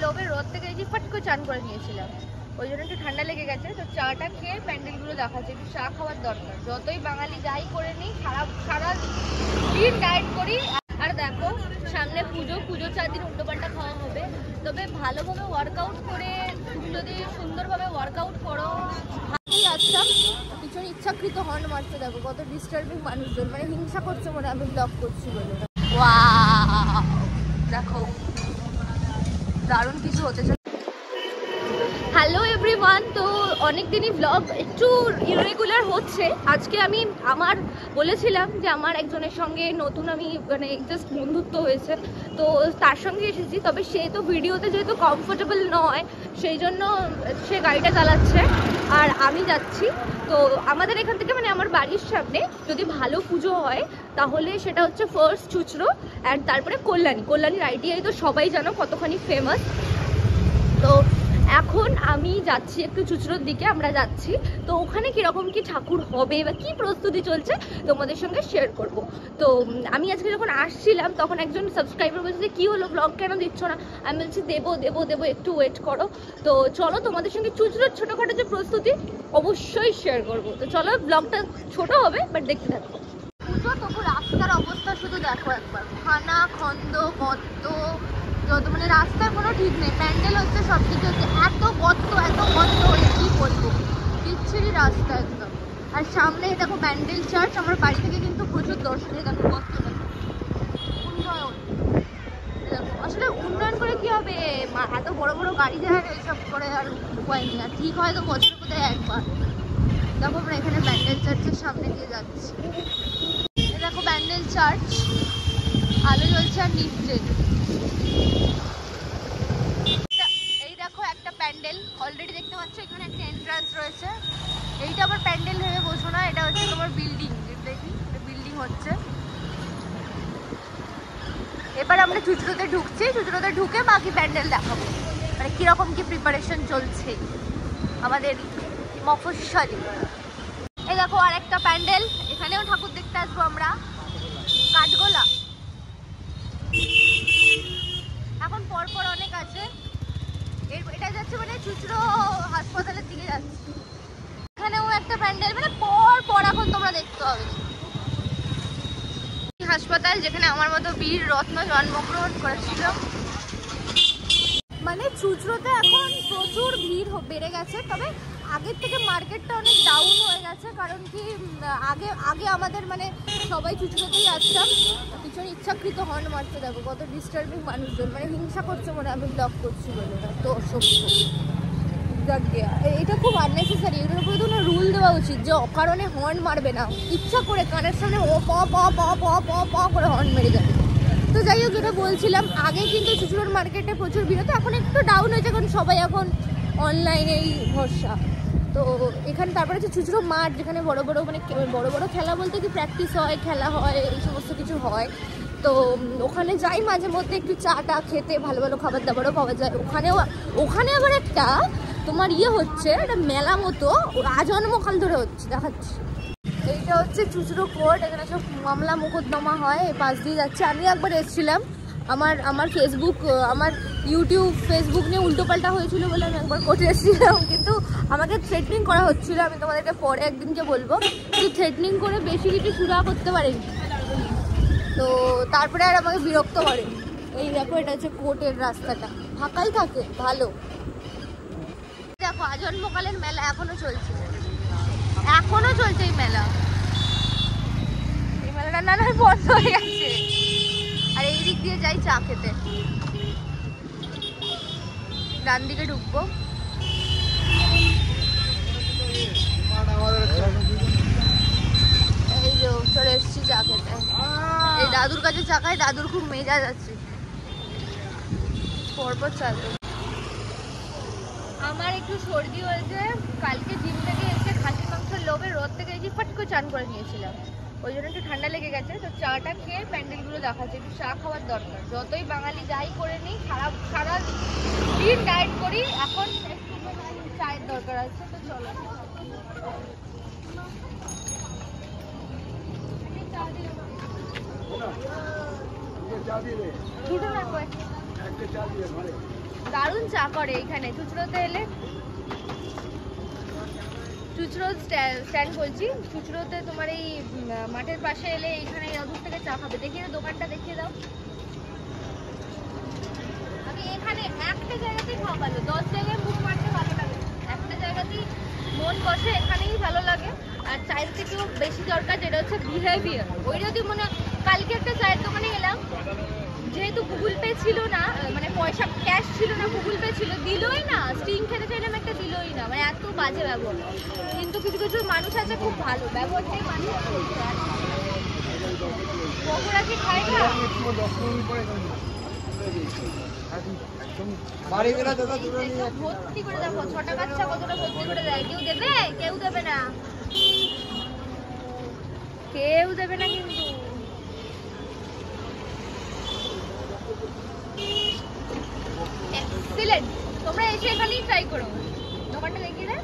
লোভে রোদ থেকে এই যে ফট করে চান করে নিয়েছিলাম, ওই জন্য একটু ঠান্ডা লেগে গেছে। তো চাটা খেয়ে প্যান্ডেলগুলো দেখাচ্ছে, একটু চা খাওয়ার দরকার। যতই বাঙালি যাই করে নিই, সারা দিন ডায়েট করি। আর দেখো সামনে পুজো 4 দিন উল্টোপাল্টা খাওয়া হবে। তবে ভালোভাবে ওয়ার্কআউট করে তুমি যদি সুন্দরভাবে ওয়ার্কআউট করো ভালোই আসতাম। পিছনে ইচ্ছাকৃত হর্ন মারতে দেখো, কত ডিস্টার্বিং মানুষজন, মানে হিংসা করছে মনে আমি ব্লগ করছি বলে। ওয়াও দেখো দারুণ কিছু হতে চলে। হ্যালো এভরিওয়ান, তো অনেক দিনই ব্লগ একটু ইরেগুলার হচ্ছে। আজকে আমি বলেছিলাম যে আমার একজনের সঙ্গে নতুন আমি মানে জাস্ট বন্ধুত্ব হয়েছে, তো তার সঙ্গে এসেছি। তবে সে তো ভিডিওতে যেহেতু কমফোর্টেবল নয়, সেই জন্য সে গাড়িটা চালাচ্ছে আর আমি যাচ্ছি। তো আমাদের এখান থেকে মানে আমার বাড়ির সামনে যদি ভালো পুজো হয় তাহলে সেটা হচ্ছে ফার্স্ট চুচড়ো অ্যান্ড তারপরে কল্যাণীর আইডিয়াই তো সবাই জানো কতখানি ফেমাস। তো এখন আমি যাচ্ছি একটু চুচড়োর দিকে, আমরা যাচ্ছি। তো ওখানে কীরকম কি ঠাকুর হবে বা কী প্রস্তুতি চলছে তোমাদের সঙ্গে শেয়ার করব। তো আমি আজকে যখন আসছিলাম তখন একজন সাবস্ক্রাইবার বলছে যে কী হলো, ব্লগ কেন দিচ্ছ না? আমি বলছি দেবো একটু ওয়েট করো। তো চলো তোমাদের সঙ্গে চুচড়োর ছোটোখাটো যে প্রস্তুতি অবশ্যই শেয়ার করব। তো চলো, ব্লগটা ছোট হবে বাট দেখতে থাকবো। পুজো তবু রাস্তার অবস্থা শুধু দেখো একবার, খানা খন্দ গর্ত, যত মানে রাস্তার কোনো ঠিক নেই। প্যান্ডেল হচ্ছে সব দিকে হচ্ছে, এত গর্ত হলে কী বলবো, বিচ্ছিরি রাস্তা একদম। আর সামনে দেখো প্যান্ডেল চার্চ, আমার বাড়ি থেকে কিন্তু প্রচুর দর্শনে দেখো গর্ত। উন্নয়ন দেখো, আসলে উন্নয়ন করে কি হবে, এত বড় বড় গাড়ি যায় এইসব করে আর উপায় নেই। আর ঠিক হয় তো বছরে কোথায় একবার। দেখো আমরা এখানে প্যান্ডেল চার্চের সামনে দিয়ে যাচ্ছি। দেখো প্যান্ডেল চার্চ, আলো জ্বলছে আর নিচে এই দেখো একটা প্যান্ডেল অলরেডি দেখতে পাচ্ছ, এখানে একটা এন্ট্রান্স রয়েছে। এইটা আবার প্যান্ডেল ভেবে বসো না, এটা হচ্ছে তোমার বিল্ডিং। দেখি বিল্ডিং হচ্ছে। এবার আমরা চুচড়োতে ঢুকছি, চুচড়োতে ঢুকে বাকি প্যান্ডেল দেখাবো, মানে কিরকম কি প্রিপারেশন চলছে আমাদের মফস্বলে। এই দেখো আর একটা প্যান্ডেল, এখানেও ঠাকুর দেখতে আসবো আমরা। কাঠগোলা এখন পরপর অনেক আছে। এটা যাচ্ছে মানে চুচড়ো হাসপাতালের দিকে যাচ্ছে। এখানেও একটা প্যান্ডেল, মানে পর এখন তোমরা দেখতে হবে। হাসপাতাল যেখানে আমার মতো বীর রত্ন জন্মগ্রহণ করেছিল। মানে চুচড়োতে এখন প্রচুর ভিড় বেড়ে গেছে। তবে আগের থেকে মার্কেটটা অনেক ডাউন হয়ে গেছে, কারণ কি আগে আমাদের মানে সবাই চুচড়োতেই আসতাম। পিছনে ইচ্ছাকৃত হর্ন মারতে দেখো, কত ডিস্টার্বিং মানুষজন, মানে হিংসা করছে মনে আমি ব্লগ করছি বলে। তো অসভ্য, এটা খুব আননেসেসারি। এটার উপরে তো রুল দেওয়া উচিত যে অকারণে হর্ন মারবে না, ইচ্ছা করে কানের সামনে ও প প প প প প করে হর্ন মেরে যাবে। তো যাই হোক, যেটা বলছিলাম, আগে কিন্তু চুচড়োর মার্কেটে প্রচুর ভিড় হতো, এখন একটু ডাউন হয়েছে কারণ সবাই এখন অনলাইনেই ভরসা। তো এখানে তারপরে হচ্ছে চুচড়ো মাঠ, যেখানে বড় বড় খেলা বলতে কি প্র্যাকটিস হয়, খেলা হয়, এই সমস্ত কিছু হয়। তো ওখানে যাই মাঝে মধ্যে একটু চাটা খেতে, ভালো ভালো খাবার দাবারও পাওয়া যায়। ওখানে আবার একটা তোমার হচ্ছে একটা মেলা মতো, আজন্মকাল ধরে হচ্ছে, দেখাচ্ছি। এইটা হচ্ছে চুচড়ো কোর্ট, এখানে সব মামলা মোকদ্দমা হয়। এই পাশ দিয়ে যাচ্ছে। আমি একবার এসেছিলাম, আমার ফেসবুক নিয়ে উল্টোপাল্টা হয়েছিল বলে আমি একবার কোর্টে এসেছিলাম, কিন্তু আমাকে থ্রেটনিং করা হচ্ছিল। আমি তোমাদেরকে পরে একদিনকে বলবো, কিন্তু থ্রেটনিং করে বেশি কিছু সুরা করতে পারেনি। তো তারপরে আর আমাকে বিরক্ত করে। এই দেখো, এটা হচ্ছে কোর্টের রাস্তাটা, ফাঁকাই থাকে ভালো। দেখো আজন্মকালের মেলা এখনো চলছে এই মেলা। এই মেলাটা না বন্ধ হয়ে গেছে। আর এই দিক দিয়ে যাই চা খেতে, ডান দিকে ঢুকবো। এই যে চলে এসছি চা খেতে। এই দাদুর কাছে চা খাই, দাদুর খুব মেজাজ আছে, পরপর চালবে। আমার একটু সর্দি হয়েছে, কালকে জিম থেকে এসে খাসির মাংসের লোভে রোদ থেকে এই যে ফট করে চান করে নিয়েছিলাম, ওই জন্য একটু ঠান্ডা লেগে গেছে। তো চাটা খেয়ে প্যান্ডেলগুলো দেখাচ্ছে, একটু চা খাওয়ার দরকার। যতই বাঙালি যাই করে নিই, সারা দিন ডায়েট করি, এখন একটু চায়ের দরকার আছে। তো চলো দুটো রাখো। দারুণ চা করে এখানে চুচড়োতে এলে। চুচড়ো স্ট্যান্ড বলছি, চুচড়োতে তোমার এই মাঠের পাশে এলে এইখানে অদূর থেকে চা খাবে। দেখিয়ে দাও দোকানটা, দেখিয়ে দাও। আমি এখানে একটা জায়গাতেই খাওয়া ভালো, 10 জায়গায় মুখ মারতে ভালো লাগে, একটা জায়গাতেই মন বসে, এখানেই ভালো লাগে। আর চায়ের থেকেও বেশি দরকার যেটা হচ্ছে বিহেভিয়ার। ওই যদি মনে, কালকে একটা চায়ের দোকানে গেলাম, যেহেতু গুগল পে ছিল না, মানে পয়সা ক্যাশ ছিল না, গুগল পে ছিল, দিলই না। স্টিং খেতে চাইলাম একটা, দিলই না, মানে এত বাজে ব্যবহার। কিন্তু কিছু কিছু মানুষ আছে খুব ভালো, ব্যবহারটাই মানুষ করছে। পকোড়া কি খায় না? ভর্তি করে দেখো, 6টা বাচ্চা কতটা ভর্তি করে দেয়। কেউ দেবে? কেউ দেবে না, কেউ দেবে না কিন্তু। এক্সিলেন্ট, তোমরা এসে এখানেই ট্রাই করো। দোকানটা দেখিয়ে দেয়।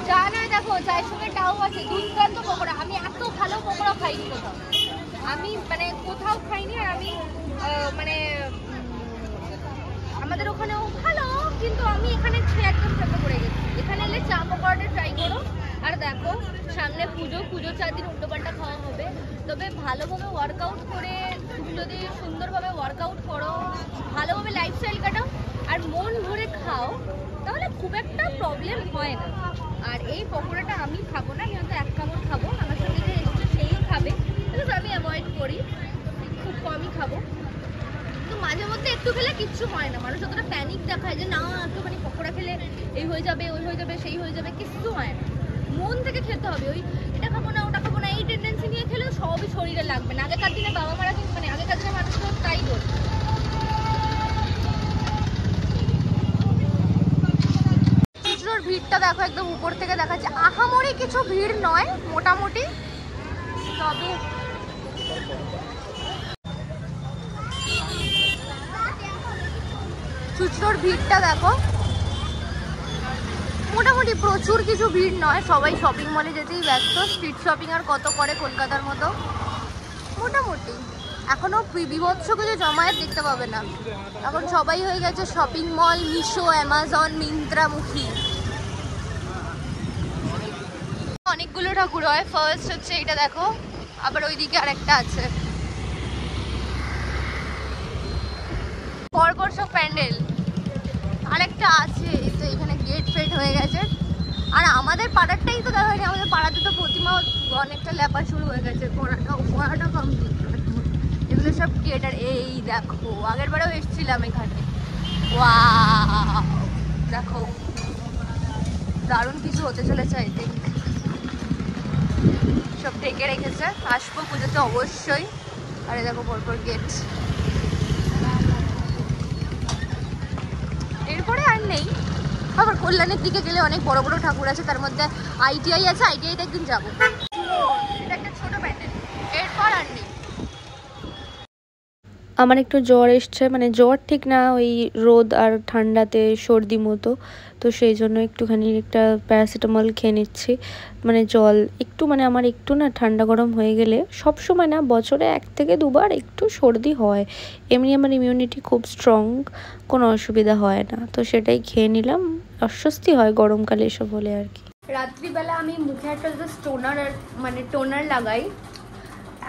চা নয়, দেখো চায়ের সঙ্গে টাও আছে, দুর্দান্ত পকোড়া। আমি এত ভালো পকোড়া খাইনি কোথাও, আমি মানে কোথাও খাইনি। আর আমি মানে আমাদের ওখানেও ভালো, কিন্তু আমি এখানে একদম চেপে পড়ে গেছি। এখানে এলে চা পকোড়াটা ট্রাই করো। আর দেখো সামনে পুজো, পুজোর 4 দিন উল্টোপাল্টা খাওয়া হবে। তবে ভালোভাবে ওয়ার্কআউট করে, যদি সুন্দরভাবে ওয়ার্কআউট করো, ভালোভাবে লাইফস্টাইল কাটাও আর মন ভরে খাও, তাহলে খুব একটা প্রবলেম হয় না। আর এই পকোড়াটা আমি খাবো না, আমি হয়তো 1 কামড় খাবো, আমার সঙ্গে যে এসছে সেই খাবে, কিন্তু আমি অ্যাভয়েড করি, খুব কমই খাবো। কিন্তু মাঝে মধ্যে একটু খেলে কিচ্ছু হয় না। মানুষ যতটা প্যানিক দেখায় যে না একটুখানি পকোড়া খেলে এই হয়ে যাবে, ওই হয়ে যাবে, সেই হয়ে যাবে, কিচ্ছু হয় না। মন থেকে খেতে হবে। ওই এটা খাবো না, ওটা খাবো না, এই টেন্ডেন্সি নিয়ে খেলেও সবই শরীরে লাগবে না। আগেকার দিনে বাবা মারা কিন্তু, মানে আগেকার দিনে মানুষরা তাই বলতো। চুচড়োর ভিড়টা দেখো, একদম উপর থেকে দেখাচ্ছে। আহামরি কিছু ভিড় নয়, মোটামুটি। তবে চুচড়োর ভিড়টা দেখো, মোটামুটি প্রচুর কিছু ভিড় নয়। সবাই শপিং মলে যেতেই ব্যস্ত। স্ট্রিট শপিং আর কত করে কলকাতার মতো। মোটামুটি এখনো বিভৎস কিছু জমায়েত দেখতে পাবে না। এখন সবাই হয়ে গেছে shopping mall, Meesho, Amazon, Myntra মুখী। অনেকগুলো ঠাকুর হয়। ফার্স্ট হচ্ছে এটা দেখো, আবার ওইদিকে আরেকটা আছে। পরপর সব প্যান্ডেল। আরেকটা আছে, তো এখানে গেট ফেট হয়ে গেছে। আর আমাদের পাড়ারটাই তো দেখা হয়নি। আমাদের পাড়াতে তো প্রতিমা অনেকটা লেপা শুরু হয়ে গেছে। পড়াটা কমপ্লিট। এগুলো সব গেট। আর এই দেখো, আগের বারেও এসেছিলাম এখানে। ওয়াও, দেখো দারুণ কিছু হতে চলেছে। আই থিঙ্ক সব ঢেকে রেখেছে। আসবো পুজোতে অবশ্যই। আরে দেখো পরপর গেট। এরপরে আর নেই। আবার কল্যাণের দিকে গেলে অনেক বড় বড় ঠাকুর আছে, তার মধ্যে আইটিআই আছে। আইটিআইতে একদিন যাবো। এটা একটা ছোট প্যান্ডেল। এরপর আর নেই। আমার একটু জ্বর এসছে, মানে জ্বর ঠিক না, ওই রোদ আর ঠান্ডাতে সর্দি মতো। তো সেই জন্য একটুখানি একটা প্যারাসিটামল খেয়ে নিচ্ছি। মানে জল একটু, মানে আমার একটু না ঠান্ডা গরম হয়ে গেলে, সব সময় না, বছরে 1 থেকে 2 বার একটু সর্দি হয়। এমনি আমার ইমিউনিটি খুব স্ট্রং, কোনো অসুবিধা হয় না। তো সেটাই খেয়ে নিলাম। অস্বস্তি হয় গরমকালে এসব হলে আর কি। রাত্রিবেলা আমি মুখে একটা জাস্ট টোনার লাগাই।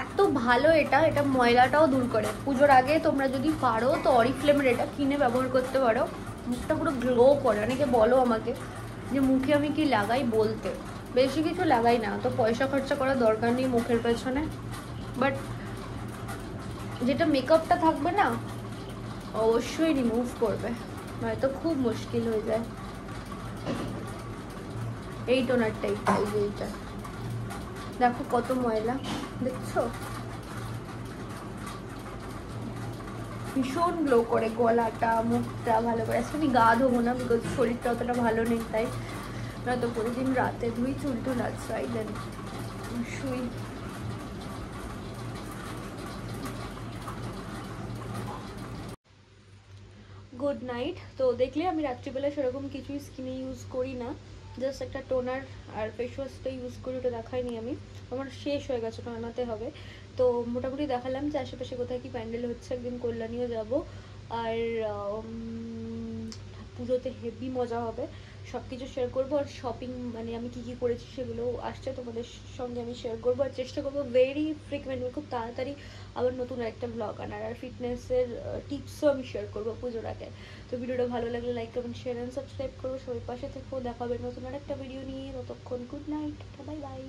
এত ভালো এটা, এটা ময়লাটাও দূর করে। পুজোর আগে তোমরা যদি পারো তো অরিফ্লেমের এটা কিনে ব্যবহার করতে পারো। মুখটা পুরো গ্লো করে। অনেকে বলো আমাকে যে মুখে আমি কি লাগাই, বলতে বেশি কিছু লাগাই না, তো পয়সা খরচা করার দরকার নেই মুখের পেছনে। বাট যেটা মেকআপটা থাকবে না, অবশ্যই রিমুভ করবে, নয়তো খুব মুশকিল হয়ে যায়। এই টোনারটাই, এইটা দেখো কত ময়লা, দেখছো? ভীষণ গ্লো করে গলাটা, মুখটা ভালো করে। আজকে আমি গা ধোবো না, বিকজ শরীরটা অতটা ভালো নেই, তাই নয়তো প্রতিদিন রাতে ধুই চুল টুল। আচ্ছা দেন শুই। Good night. তো দেখলে আমি রাত্রিবেলা সেরকম কিছুই স্কিনে ইউজ করি না, জাস্ট একটা টোনার আর ফেস ওয়াশটা ইউজ করি, ওটা দেখাইনি আমি, আমার শেষ হয়ে গেছে, ওটা আনাতে হবে। তো মোটামুটি দেখালাম যে আশেপাশে কোথায় কি প্যান্ডেল হচ্ছে, একদিন কল্যাণীও যাব। আর পুজোতে হেভি মজা হবে, সব কিছু শেয়ার করবো। আর শপিং মানে আমি কি কি করেছি সেগুলো আসছে, তোমাদের সঙ্গে আমি শেয়ার করবো। আর চেষ্টা করবো ভেরি ফ্রিকুয়েন্টলি, খুব তাড়াতাড়ি আবার নতুন একটা ব্লগ আনার। আর ফিটনেসের টিপসও আমি শেয়ার করবো পুজোর আগে। তো ভিডিওটা ভালো লাগলে like comment share and subscribe করো, সবাই পাশে থেকেও। দেখা হবে নতুন আর একটা ভিডিও নিয়ে, ততক্ষণ গুড নাইট, বাই বাই।